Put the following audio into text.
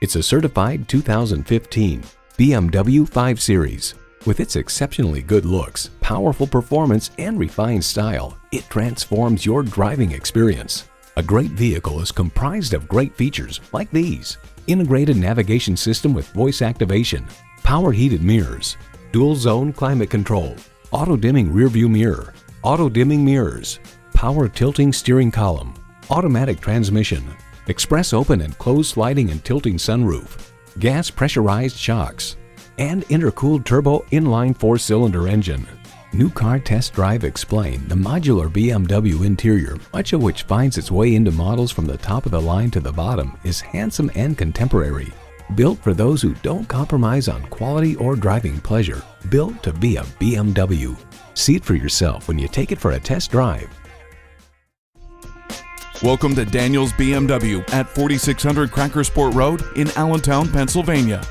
It's a certified 2015 BMW 5 Series. With its exceptionally good looks, powerful performance, and refined style, it transforms your driving experience. A great vehicle is comprised of great features like these: integrated navigation system with voice activation, power heated mirrors, dual zone climate control, auto dimming rearview mirror, auto dimming mirrors, power tilting steering column, automatic transmission, express open and closed sliding and tilting sunroof, gas pressurized shocks, and intercooled turbo inline 4-cylinder engine. New Car Test Drive explain the modular BMW interior, much of which finds its way into models from the top of the line to the bottom, is handsome and contemporary. Built for those who don't compromise on quality or driving pleasure. Built to be a BMW. See it for yourself when you take it for a test drive. Welcome to Daniels BMW at 4600 Crackersport Road in Allentown, Pennsylvania.